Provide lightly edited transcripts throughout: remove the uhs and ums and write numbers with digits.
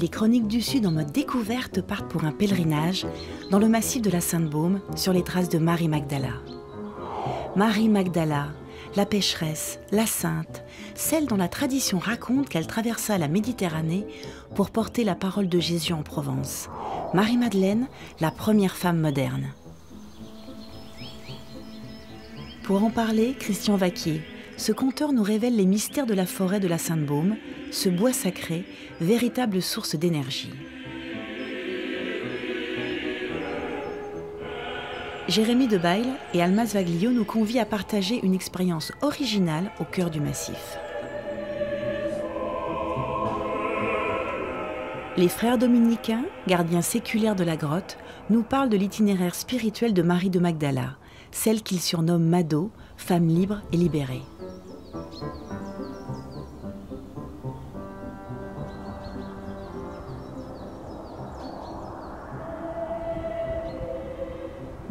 les Chroniques du Sud en mode découverte partent pour un pèlerinage dans le massif de la Sainte-Baume sur les traces de Marie Magdala. Marie Magdala, la pécheresse, la sainte, celle dont la tradition raconte qu'elle traversa la Méditerranée pour porter la parole de Jésus en Provence. Marie-Madeleine, la première femme moderne. Pour en parler, Christian Vaquier, ce conteur nous révèle les mystères de la forêt de la Sainte-Baume, ce bois sacré, véritable source d'énergie. Jérémy Debaille et Almaz Vaglio nous convient à partager une expérience originale au cœur du massif. Les frères dominicains, gardiens séculaires de la grotte, nous parlent de l'itinéraire spirituel de Marie de Magdala, celle qu'ils surnomment Mado, femme libre et libérée.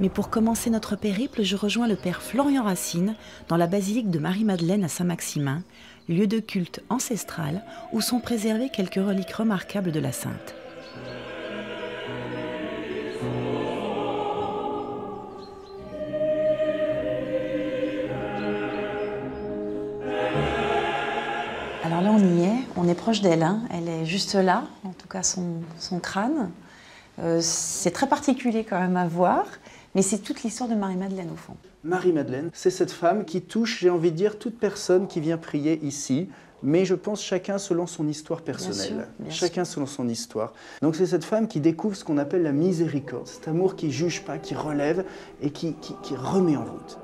Mais pour commencer notre périple, je rejoins le père Florian Racine dans la basilique de Marie-Madeleine à Saint-Maximin, lieu de culte ancestral où sont préservées quelques reliques remarquables de la sainte. Alors là, on y est proche d'elle, hein. Elle est juste là, en tout cas son crâne. C'est très particulier quand même à voir. Mais c'est toute l'histoire de Marie-Madeleine au fond. Marie-Madeleine, c'est cette femme qui touche, j'ai envie de dire, toute personne qui vient prier ici, mais je pense chacun selon son histoire personnelle. Chacun selon son histoire. Donc c'est cette femme qui découvre ce qu'on appelle la miséricorde, cet amour qui ne juge pas, qui relève et qui remet en route.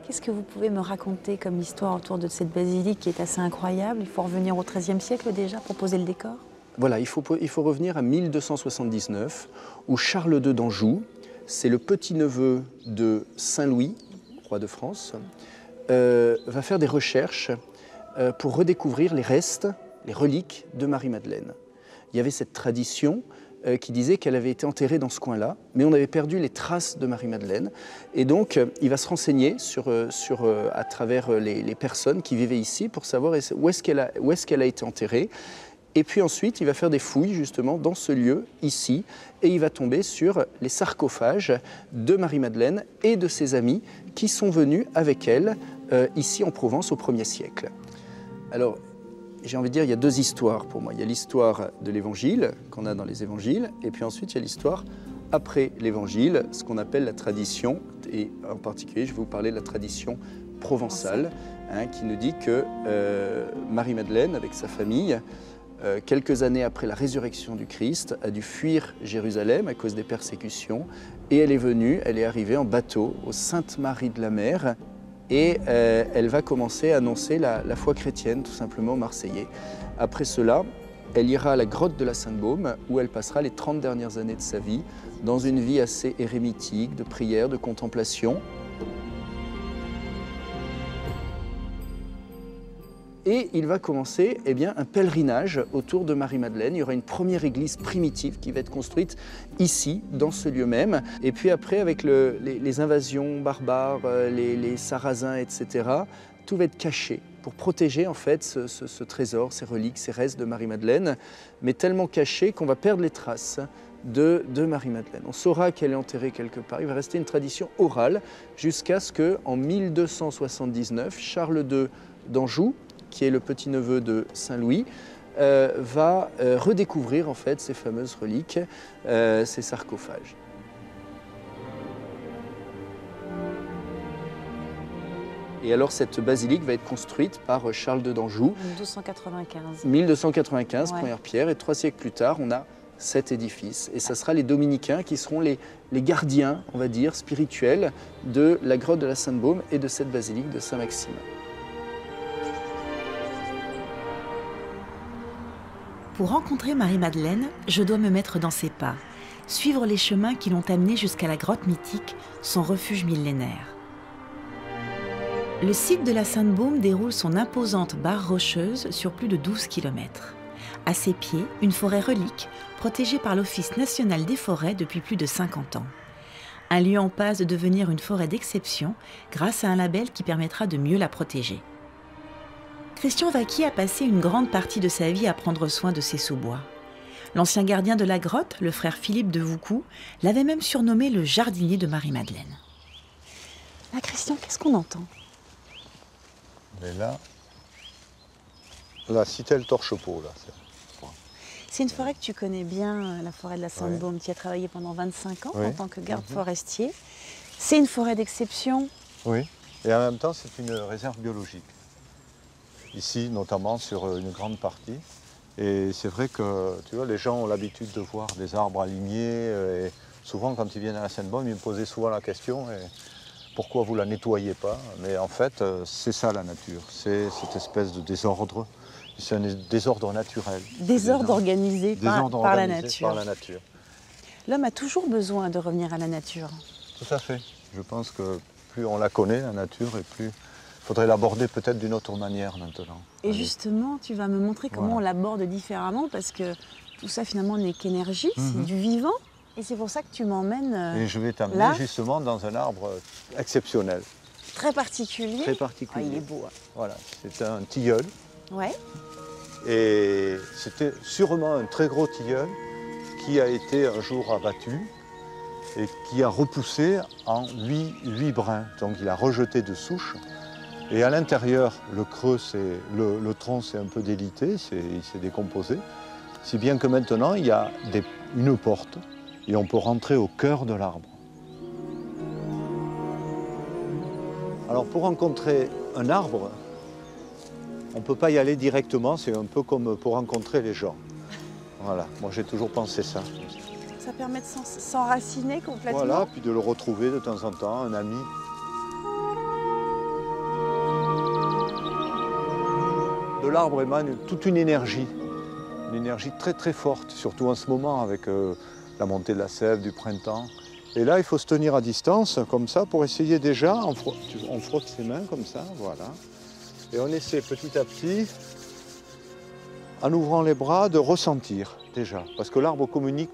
Qu'est-ce que vous pouvez me raconter comme histoire autour de cette basilique qui est assez incroyable? Il faut revenir au XIIIe siècle déjà pour poser le décor. Voilà, il faut revenir à 1279, où Charles II d'Anjou, c'est le petit-neveu de Saint-Louis, roi de France, va faire des recherches pour redécouvrir les restes, les reliques de Marie-Madeleine. Il y avait cette tradition qui disait qu'elle avait été enterrée dans ce coin-là, mais on avait perdu les traces de Marie-Madeleine. Et donc, il va se renseigner à travers les personnes qui vivaient ici pour savoir où est-ce qu'elle a été enterrée. Et puis ensuite, il va faire des fouilles justement dans ce lieu, ici, et il va tomber sur les sarcophages de Marie-Madeleine et de ses amis qui sont venus avec elle ici en Provence au 1er siècle. Alors, j'ai envie de dire, il y a deux histoires pour moi. Il y a l'histoire de l'Évangile, qu'on a dans les Évangiles, et puis ensuite, il y a l'histoire après l'Évangile, ce qu'on appelle la tradition, et en particulier, je vais vous parler de la tradition provençale, hein, qui nous dit que Marie-Madeleine, avec sa famille, quelques années après la résurrection du Christ, a dû fuir Jérusalem à cause des persécutions, et elle est arrivée en bateau au Sainte-Marie de la Mer, et elle va commencer à annoncer la foi chrétienne, tout simplement aux Marseillais. Après cela, elle ira à la grotte de la Sainte-Baume, où elle passera les 30 dernières années de sa vie, dans une vie assez érémitique, de prière, de contemplation. Et il va commencer un pèlerinage autour de Marie-Madeleine. Il y aura une première église primitive qui va être construite ici, dans ce lieu même. Et puis après, avec les invasions barbares, les Sarrasins, etc., tout va être caché pour protéger en fait ce trésor, ces reliques, ces restes de Marie-Madeleine, mais tellement caché qu'on va perdre les traces de Marie-Madeleine. On saura qu'elle est enterrée quelque part. Il va rester une tradition orale jusqu'à ce qu'en 1279, Charles II d'Anjou, qui est le petit-neveu de Saint-Louis, va redécouvrir en fait ces fameuses reliques, ces sarcophages. Et alors cette basilique va être construite par Charles II d'Anjou. 1295. 1295, ouais. Première pierre, et 3 siècles plus tard, on a cet édifice. Et ça sera les dominicains qui seront les gardiens, on va dire, spirituels de la grotte de la Sainte-Baume et de cette basilique de Saint-Maximin. Pour rencontrer Marie-Madeleine, je dois me mettre dans ses pas, suivre les chemins qui l'ont amenée jusqu'à la grotte mythique, son refuge millénaire. Le site de la Sainte-Baume déroule son imposante barre rocheuse sur plus de 12 km. À ses pieds, une forêt relique, protégée par l'Office national des forêts depuis plus de 50 ans. Un lieu en passe de devenir une forêt d'exception grâce à un label qui permettra de mieux la protéger. Christian Vaquier a passé une grande partie de sa vie à prendre soin de ces sous-bois. L'ancien gardien de la grotte, le frère Philippe de Voucou, l'avait même surnommé le jardinier de Marie-Madeleine. Là, Christian, qu'est-ce qu'on entend? Mais là, la citelle torche-peau, là. C'est une forêt que tu connais bien, la forêt de la Sainte-Baume. Oui. Tu y as travaillé pendant 25 ans Oui. en tant que garde forestier. C'est une forêt d'exception. Oui, et en même temps, c'est une réserve biologique. Ici, notamment, sur une grande partie. Et c'est vrai que, tu vois, les gens ont l'habitude de voir des arbres alignés. Et souvent, quand ils viennent à la Sainte-Baume, ils me posaient souvent la question pourquoi vous la nettoyez pas? Mais en fait, c'est ça la nature. C'est cette espèce de désordre. C'est un désordre naturel. Désordre organisé par la nature. L'homme a toujours besoin de revenir à la nature. Tout à fait. Je pense que plus on la connaît, la nature, et plus il faudrait l'aborder peut-être d'une autre manière maintenant. Et justement, tu vas me montrer comment on l'aborde différemment, parce que tout ça finalement n'est qu'énergie, c'est du vivant. Et c'est pour ça que tu m'emmènes et je vais t'amener justement dans un arbre exceptionnel. Très particulier. Très particulier. Ah, il est beau. Hein. Voilà, c'est un tilleul. Ouais. Et c'était sûrement un très gros tilleul qui a été un jour abattu et qui a repoussé en 8 brins. Donc il a rejeté de souches. Et à l'intérieur, le creux, le tronc s'est un peu délité, il s'est décomposé. Si bien que maintenant, il y a une porte et on peut rentrer au cœur de l'arbre. Alors pour rencontrer un arbre, on ne peut pas y aller directement, c'est un peu comme pour rencontrer les gens. Voilà, moi j'ai toujours pensé ça. Ça permet de s'enraciner complètement. Voilà, puis de le retrouver de temps en temps, un ami. De l'arbre émane toute une énergie très très forte, surtout en ce moment avec la montée de la sève, du printemps. Et là, il faut se tenir à distance, comme ça, pour essayer déjà, on frotte ses mains comme ça, voilà. Et on essaie petit à petit, en ouvrant les bras, de ressentir déjà. Parce que l'arbre communique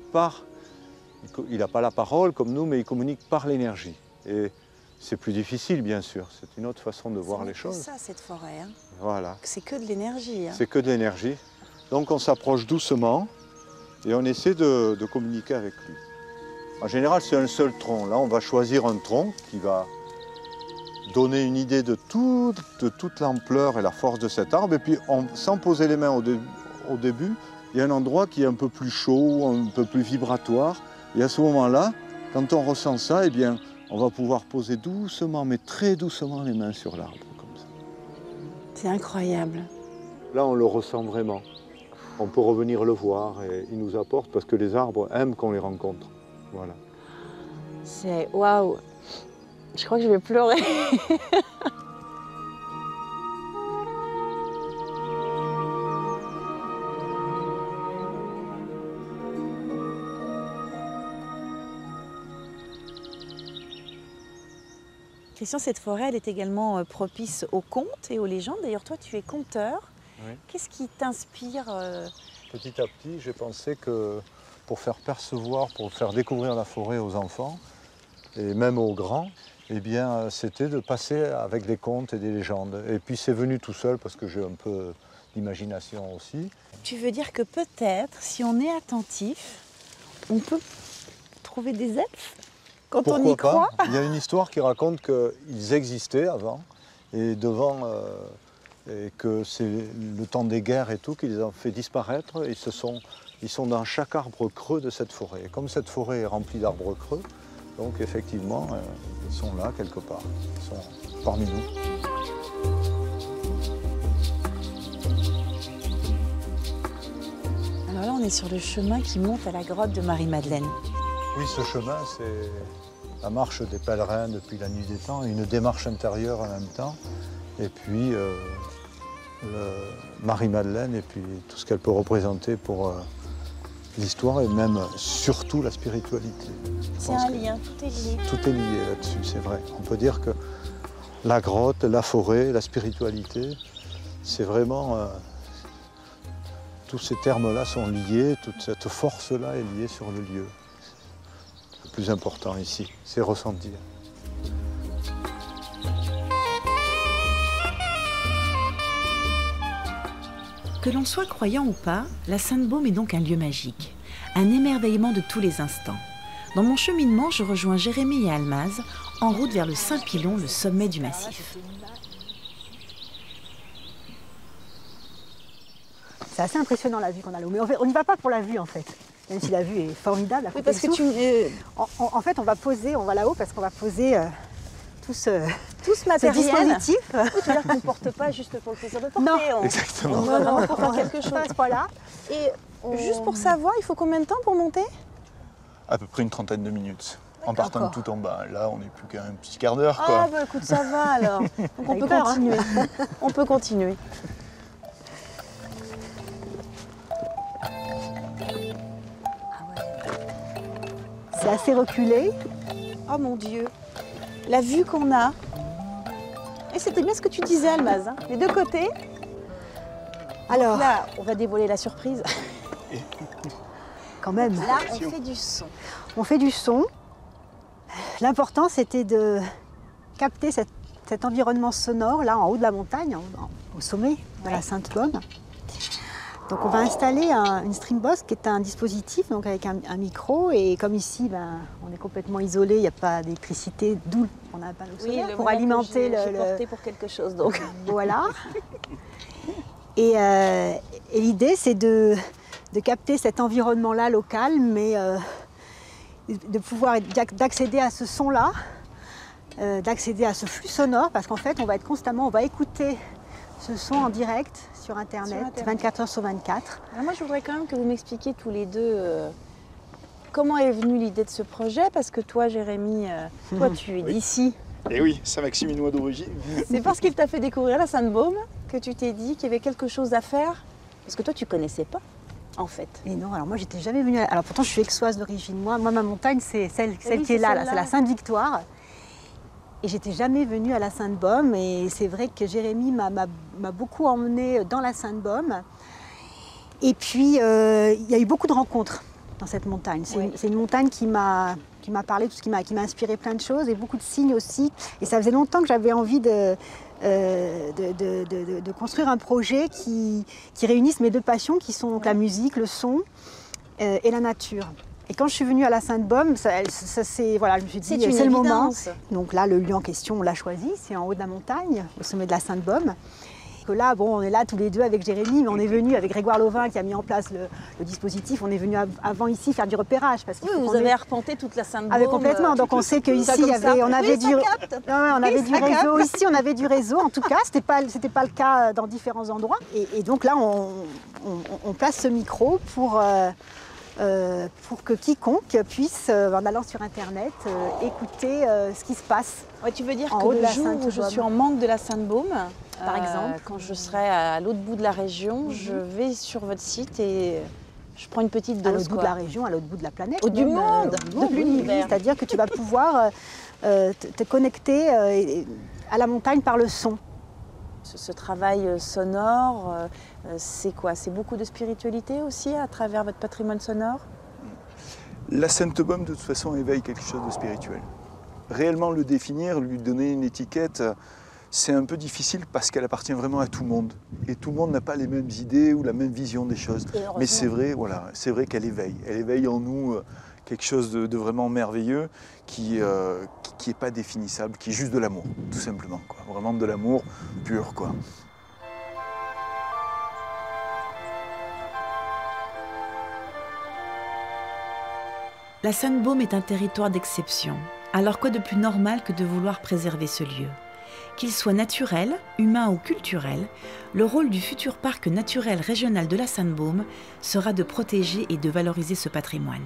il n'a pas la parole comme nous, mais il communique par l'énergie. Et c'est plus difficile, bien sûr. C'est une autre façon de voir les choses. C'est ça, cette forêt. Hein. Voilà. C'est que de l'énergie. Hein. C'est que de l'énergie. Donc on s'approche doucement et on essaie de communiquer avec lui. En général, c'est un seul tronc. Là, on va choisir un tronc qui va donner une idée de toute l'ampleur et la force de cet arbre. Et puis, sans poser les mains au début, il y a un endroit qui est un peu plus chaud, un peu plus vibratoire. Et à ce moment-là, quand on ressent ça, eh bien, on va pouvoir poser doucement, mais très doucement, les mains sur l'arbre, comme ça. C'est incroyable. Là, on le ressent vraiment. On peut revenir le voir et il nous apporte parce que les arbres aiment qu'on les rencontre. Voilà. C'est waouh. Je crois que je vais pleurer. Christian, cette forêt, elle est également propice aux contes et aux légendes. D'ailleurs, toi, tu es conteur. Oui. Qu'est-ce qui t'inspire Petit à petit, j'ai pensé que pour faire percevoir, pour faire découvrir la forêt aux enfants, et même aux grands, eh bien, c'était de passer avec des contes et des légendes. Et puis c'est venu tout seul parce que j'ai un peu d'imagination aussi. Tu veux dire que peut-être, si on est attentif, on peut trouver des elfes quand on y croit? Il y a une histoire qui raconte qu'ils existaient avant et et que c'est le temps des guerres et tout qui les a fait disparaître. Ils sont dans chaque arbre creux de cette forêt. Et comme cette forêt est remplie d'arbres creux, donc effectivement, ils sont là quelque part. Ils sont parmi nous. Alors là, on est sur le chemin qui monte à la grotte de Marie-Madeleine. Oui, ce chemin, c'est la marche des pèlerins depuis la nuit des temps, une démarche intérieure en même temps, et puis Marie-Madeleine, et puis tout ce qu'elle peut représenter pour l'histoire, et même surtout la spiritualité. C'est un lien, tout est lié. Tout est lié là-dessus, c'est vrai. On peut dire que la grotte, la forêt, la spiritualité, c'est vraiment... tous ces termes-là sont liés, toute cette force-là est liée sur le lieu. plus important ici, c'est ressentir. Que l'on soit croyant ou pas, la Sainte-Baume est donc un lieu magique, un émerveillement de tous les instants. Dans mon cheminement, je rejoins Jérémy et Almaz en route vers le Saint-Pilon, le sommet du massif. C'est assez impressionnant la vue qu'on a là-haut, mais on n'y va pas pour la vue en fait, même si la vue est formidable. Oui, parce que en fait, on va là-haut parce qu'on va poser tout ce matériel. dispositif. Tu veux dire qu'on ne porte pas juste pour le plaisir de porter. Non. Exactement. On va vraiment pour faire quelque chose. Pas à ce point-là. Et juste pour savoir, il faut combien de temps pour monter? À peu près une trentaine de minutes. En partant de D'accord. tout en bas. Là, on n'est plus qu'à un petit quart d'heure, Ah quoi. bah écoute, ça va alors. Donc on T'as peut eu peur, hein. continuer. On peut continuer. C'est assez reculé. Oh mon Dieu, la vue qu'on a. Et c'était bien ce que tu disais, Almaz, hein. Les deux côtés. Alors, Là, on va dévoiler la surprise. quand même, Là, on fait du son. on fait du son. L'important, c'était de capter cet environnement sonore, là, en haut de la montagne, au sommet de la Sainte-Baume. Donc on va installer une Streambox qui est un dispositif donc avec un micro, et comme ici on est complètement isolé, il n'y a pas d'électricité, d'où on a un panneau solaire pour alimenter le porté pour quelque chose. Donc. Voilà. Et l'idée c'est de capter cet environnement-là local, mais de pouvoir d'accéder à ce son-là, d'accéder à ce flux sonore, parce qu'en fait on va écouter ce son en direct sur Internet, 24 heures sur 24. Alors moi, je voudrais quand même que vous m'expliquiez tous les deux comment est venue l'idée de ce projet, parce que toi, Jérémy, toi, tu es d'ici. Et oui, Saint-Maximinois d'origine. C'est parce qu'il t'a fait découvrir la Sainte-Baume que tu t'es dit qu'il y avait quelque chose à faire, parce que toi, tu connaissais pas, en fait. Et non, alors moi, j'étais jamais venue. Alors pourtant, je suis aixoise d'origine. Moi, ma montagne, c'est celle oui, qui est c'est là, celle-là. c'est la Sainte-Victoire. Et j'étais jamais venue à la Sainte-Baume, et c'est vrai que Jérémy m'a beaucoup emmenée dans la Sainte-Baume. Et puis, il y a eu beaucoup de rencontres dans cette montagne. C'est une montagne qui m'a parlé, qui m'a inspiré plein de choses, et beaucoup de signes aussi. Et ça faisait longtemps que j'avais envie de construire un projet qui réunisse mes deux passions, qui sont donc la musique, le son et la nature. Et quand je suis venue à la Sainte-Baume, voilà, je me suis dit, c'est le moment. Donc là, le lieu en question, on l'a choisi, c'est en haut de la montagne, au sommet de la Sainte-Baume. Que là, bon, on est là tous les deux avec Jérémy, mais on est venu avec Grégoire Lovin qui a mis en place le dispositif. On est venu avant ici faire du repérage. Parce Oui, vous avez arpenté toute la Sainte-Baume. Complètement, donc on sait qu'ici, on avait du réseau. Ici, on avait du réseau, en tout cas, c'était pas le cas dans différents endroits. Et donc là, on place ce micro pour que quiconque puisse, en allant sur Internet, écouter ce qui se passe. Ouais, tu veux dire en que haut de le la jour où je Sainte-Baume. suis en manque de la Sainte-Baume, Par exemple. quand je serai à l'autre bout de la région, je vais sur votre site et je prends une petite À dose. l'autre bout de la région, à l'autre bout de la planète. Du même, monde, de l'univers. C'est-à-dire que tu vas pouvoir te connecter à la montagne par le son. Ce travail sonore, c'est quoi? C'est beaucoup de spiritualité aussi à travers votre patrimoine sonore? La Sainte-Baume, de toute façon, éveille quelque chose de spirituel. Réellement le définir, lui donner une étiquette, c'est un peu difficile parce qu'elle appartient vraiment à tout le monde. Et tout le monde n'a pas les mêmes idées ou la même vision des choses. Mais c'est vrai, voilà, c'est vrai qu'elle éveille. Elle éveille en nous quelque chose de vraiment merveilleux qui n'est pas définissable, qui est juste de l'amour, tout simplement, quoi. Vraiment de l'amour pur, quoi. La Sainte-Baume est un territoire d'exception. Alors quoi de plus normal que de vouloir préserver ce lieu? Qu'il soit naturel, humain ou culturel, le rôle du futur parc naturel régional de la Sainte-Baume sera de protéger et de valoriser ce patrimoine.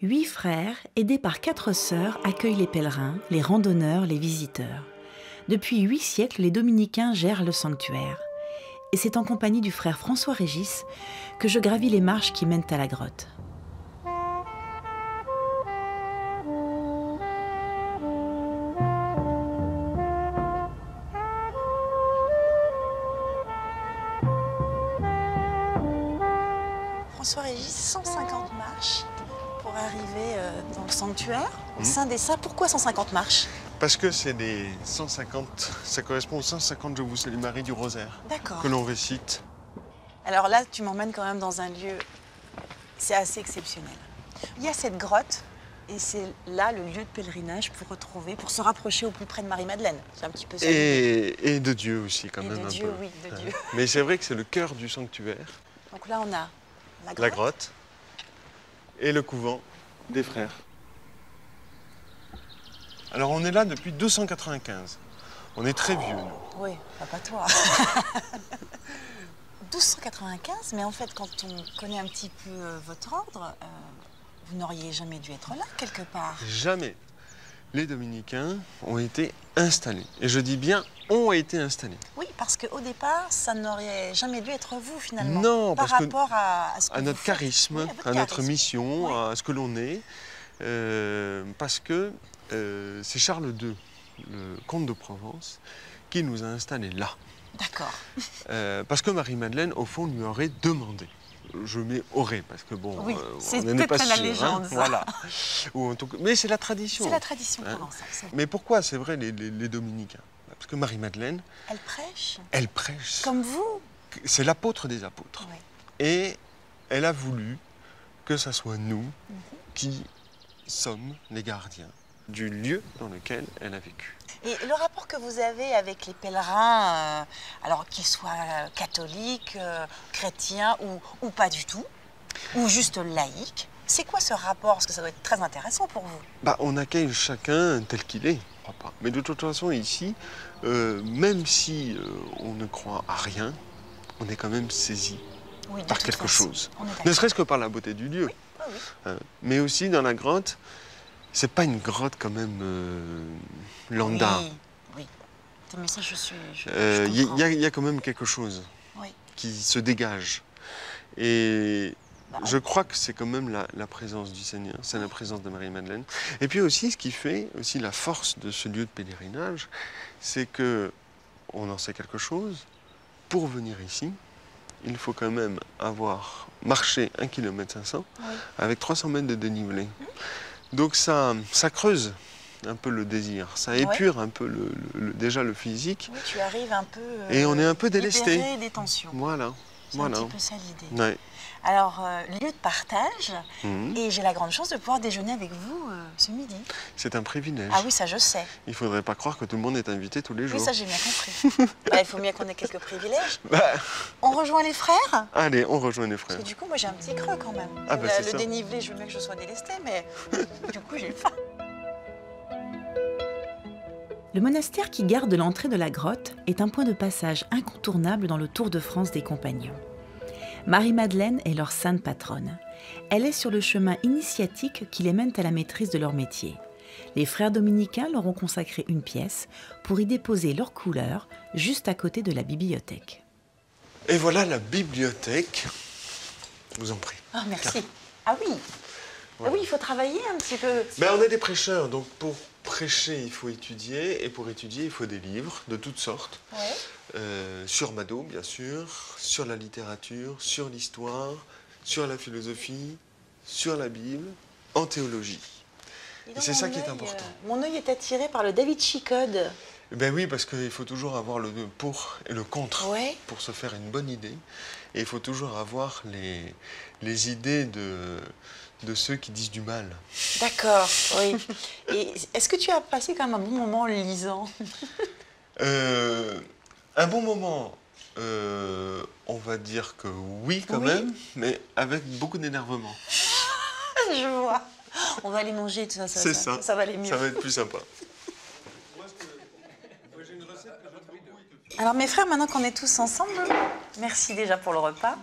8 frères, aidés par 4 sœurs, accueillent les pèlerins, les randonneurs, les visiteurs. Depuis 8 siècles, les dominicains gèrent le sanctuaire. Et c'est en compagnie du frère François-Régis que je gravis les marches qui mènent à la grotte. François-Régis, 150 marches pour arriver dans le sanctuaire, au sein des saints. Pourquoi 150 marches? Parce que c'est des 150, ça correspond aux 150 Je vous salue Marie du rosaire que l'on récite. Alors là, tu m'emmènes quand même dans un lieu, c'est assez exceptionnel. Il y a cette grotte et c'est là le lieu de pèlerinage pour se rapprocher au plus près de Marie-Madeleine. C'est un petit peu ça. Et de Dieu aussi quand même de un Dieu, peu. oui, de Dieu. Mais c'est vrai que c'est le cœur du sanctuaire. Donc là, on a la grotte et le couvent des frères. Alors on est là depuis 295. On est très vieux, nous. Oui, pas toi. 1295, mais en fait, quand on connaît un petit peu votre ordre, vous n'auriez jamais dû être là, quelque part. Jamais. Les dominicains ont été installés. Et je dis bien ont été installés. Oui, parce qu'au départ, ça n'aurait jamais dû être vous, finalement. Non, par parce rapport à ce que à notre charisme, oui, à notre charisme. mission, Oui. à ce que l'on est. Parce que c'est Charles II, le comte de Provence, qui nous a installés là. D'accord. Parce que Marie-Madeleine, au fond, lui aurait demandé. Je mets aurait, parce que bon, oui, on n'en est pas sûr. la légende, ça. Voilà. Ou en tout cas, mais c'est la tradition. C'est la tradition provençale. Mais pourquoi c'est vrai les dominicains? Parce que Marie-Madeleine, elle prêche. Elle prêche. Comme vous. C'est l'apôtre des apôtres. Oui. Et elle a voulu que ce soit nous qui sommes les gardiens du lieu dans lequel elle a vécu. Et le rapport que vous avez avec les pèlerins, alors qu'ils soient catholiques, chrétiens ou pas du tout, ou juste laïcs, c'est quoi ce rapport? Parce que ça doit être très intéressant pour vous. Bah, on accueille chacun tel qu'il est. Mais de toute façon, ici, même si on ne croit à rien, on est quand même saisi par quelque chose. Ne serait-ce que par la beauté du lieu. Oui. Oui. Mais aussi dans la grotte, c'est pas une grotte quand même lambda. Oui. Mais ça, je suis. Il y a quand même quelque chose qui se dégage. Et je crois que c'est quand même la présence du Seigneur, c'est la présence de Marie-Madeleine. Et puis aussi, ce qui fait aussi la force de ce lieu de pèlerinage, c'est que on en sait quelque chose. Pour venir ici, il faut quand même avoir marché 1,5 km avec 300 mètres de dénivelé. Donc ça creuse un peu le désir, ça épure un peu déjà le physique. Oui, tu arrives un peu et on est un peu délesté. Libéré des tensions. Voilà. C'est un petit peu ça l'idée. Ouais. Alors, lieu de partage, et j'ai la grande chance de pouvoir déjeuner avec vous ce midi. C'est un privilège. Ah oui, ça je sais. Il ne faudrait pas croire que tout le monde est invité tous les jours. Oui, ça j'ai bien compris. Il faut bien qu'on ait quelques privilèges. On rejoint les frères? Allez, on rejoint les frères. Parce que du coup, moi j'ai un petit creux quand même. Ah bah, le dénivelé, je veux bien que je sois délestée, mais du coup j'ai faim. Le monastère qui garde l'entrée de la grotte est un point de passage incontournable dans le Tour de France des compagnons. Marie-Madeleine est leur sainte patronne. Elle est sur le chemin initiatique qui les mène à la maîtrise de leur métier. Les frères dominicains leur ont consacré une pièce pour y déposer leurs couleurs juste à côté de la bibliothèque. Et voilà la bibliothèque. Je vous en prie. Ah, merci. Ah oui. Voilà. Ah oui, il faut travailler un petit peu. Ben, on est des prêcheurs, donc pour prêcher, il faut étudier, et pour étudier, il faut des livres de toutes sortes. Sur Mado, bien sûr, sur la littérature, sur l'histoire, sur la philosophie, sur la Bible, en théologie. Et c'est ça qui est important. Mon œil est attiré par le Da Vinci Code. Ben oui, parce qu'il faut toujours avoir le pour et le contre pour se faire une bonne idée. Et il faut toujours avoir les idées de ceux qui disent du mal. D'accord, oui. Et est-ce que tu as passé quand même un bon moment en lisant? Un bon moment, on va dire que oui quand même, mais avec beaucoup d'énervement. Je vois. On va aller manger, tout ça, ça va aller mieux. Ça va être plus sympa. Alors mes frères, maintenant qu'on est tous ensemble, merci déjà pour le repas.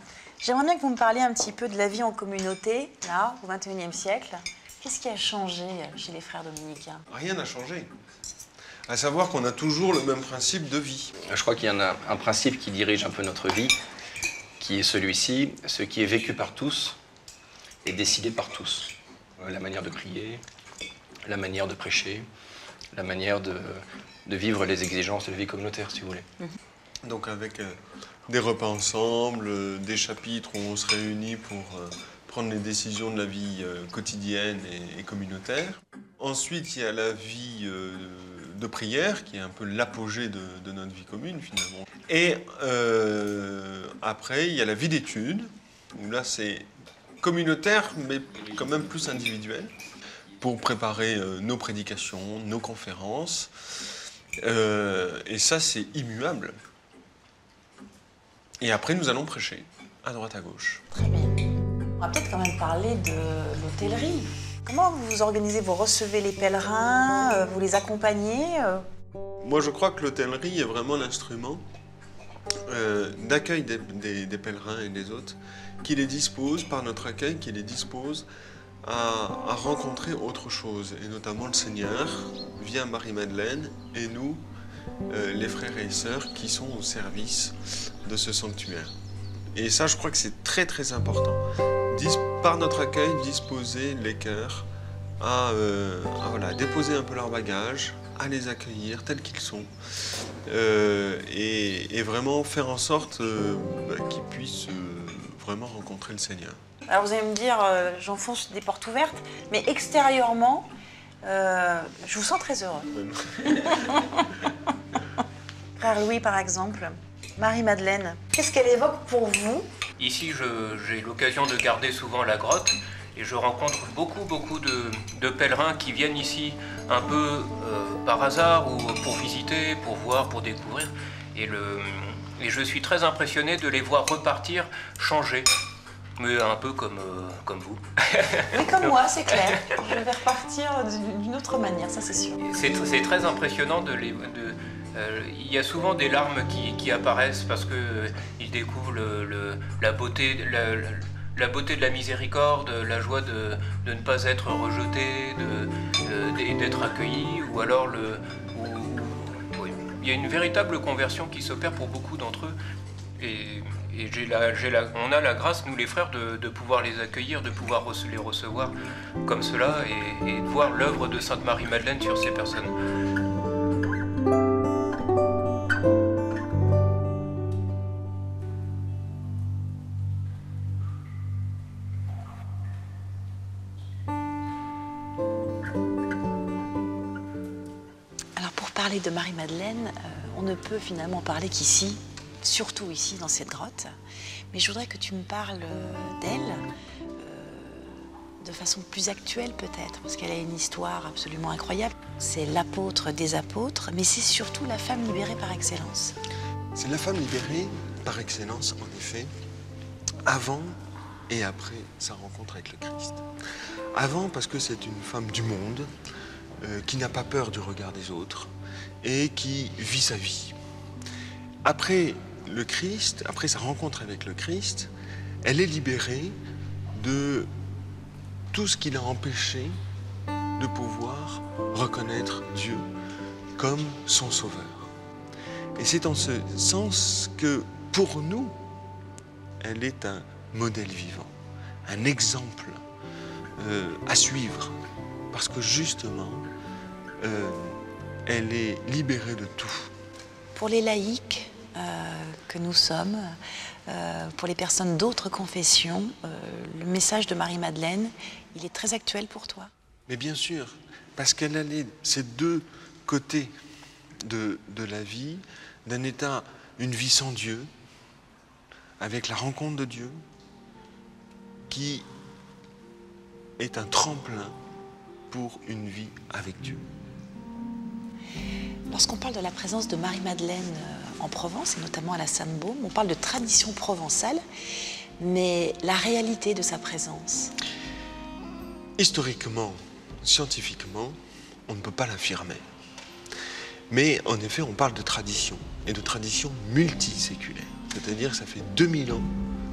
J'aimerais bien que vous me parliez un petit peu de la vie en communauté, là, au XXIe siècle. Qu'est-ce qui a changé chez les frères dominicains? Rien n'a changé. À savoir qu'on a toujours le même principe de vie. Je crois qu'il y en a un principe qui dirige un peu notre vie, qui est celui-ci: ce qui est vécu par tous est décidé par tous. La manière de prier, la manière de prêcher, la manière de vivre les exigences de la vie communautaire, si vous voulez. Donc avec des repas ensemble, des chapitres où on se réunit pour prendre les décisions de la vie quotidienne et communautaire. Ensuite, il y a la vie de prière, qui est un peu l'apogée de notre vie commune, finalement. Et après, il y a la vie d'études, où là, c'est communautaire, mais quand même plus individuel, pour préparer nos prédications, nos conférences. Et ça, c'est immuable. Et après, nous allons prêcher, à droite, à gauche. Très bien. On va peut-être quand même parler de l'hôtellerie. Comment vous organisez? Vous recevez les pèlerins, vous les accompagnez? Moi, je crois que l'hôtellerie est vraiment l'instrument d'accueil des pèlerins et des hôtes, qui les dispose, par notre accueil, qui les dispose à rencontrer autre chose, et notamment le Seigneur, via Marie-Madeleine, et nous, les frères et sœurs qui sont au service de ce sanctuaire. Et ça, je crois que c'est très très important. Par notre accueil, disposer les cœurs à voilà, déposer un peu leur bagage, à les accueillir tels qu'ils sont, et vraiment faire en sorte qu'ils puissent vraiment rencontrer le Seigneur. Alors vous allez me dire, j'enfonce des portes ouvertes, mais extérieurement, je vous sens très heureux. Frère Louis, par exemple, Marie-Madeleine, qu'est-ce qu'elle évoque pour vous? Ici, j'ai l'occasion de garder souvent la grotte et je rencontre beaucoup de pèlerins qui viennent ici un peu par hasard ou pour visiter, pour voir, pour découvrir. Et je suis très impressionné de les voir repartir changés, mais un peu comme vous. Oui, comme moi, c'est clair. Je vais repartir d'une autre manière, ça c'est sûr. C'est très impressionnant il y a souvent des larmes qui apparaissent parce qu'ils découvrent la beauté de la miséricorde, la joie de ne pas être rejeté, d'être accueilli, ou alors il y a une véritable conversion qui s'opère pour beaucoup d'entre eux. Et on a la grâce, nous les frères, de pouvoir les accueillir, de pouvoir les recevoir comme cela et de voir l'œuvre de Sainte Marie-Madeleine sur ces personnes. Parler de Marie-Madeleine, on ne peut finalement parler qu'ici, surtout ici dans cette grotte. Mais je voudrais que tu me parles d'elle de façon plus actuelle peut-être, parce qu'elle a une histoire absolument incroyable. C'est l'apôtre des apôtres, mais c'est surtout la femme libérée par excellence. C'est la femme libérée par excellence, en effet, avant et après sa rencontre avec le Christ. Avant, parce que c'est une femme du monde, qui n'a pas peur du regard des autres et qui vit sa vie. Après le Christ, après sa rencontre avec le Christ, elle est libérée de tout ce qui l'a empêché de pouvoir reconnaître Dieu comme son sauveur. Et c'est en ce sens que, pour nous, elle est un modèle vivant, un exemple à suivre, parce que justement, elle est libérée de tout. Pour les laïcs que nous sommes, pour les personnes d'autres confessions, le message de Marie-Madeleine, il est très actuel pour toi? Mais bien sûr, parce qu'elle a ces deux côtés de la vie, d'un état, une vie sans Dieu, avec la rencontre de Dieu, qui est un tremplin pour une vie avec Dieu. Lorsqu'on parle de la présence de Marie-Madeleine en Provence, et notamment à la Sainte-Baume, on parle de tradition provençale, mais la réalité de sa présence? Historiquement, scientifiquement, on ne peut pas l'affirmer. Mais en effet, on parle de tradition, et de tradition multiséculaire. C'est-à-dire que ça fait 2000 ans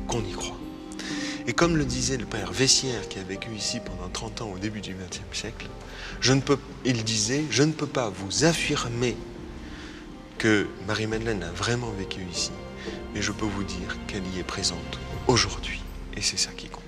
qu'on y croit. Et comme le disait le père Vessière, qui a vécu ici pendant 30 ans au début du XXe siècle, il disait « Je ne peux pas vous affirmer que Marie-Madeleine a vraiment vécu ici, mais je peux vous dire qu'elle y est présente aujourd'hui. » Et c'est ça qui compte.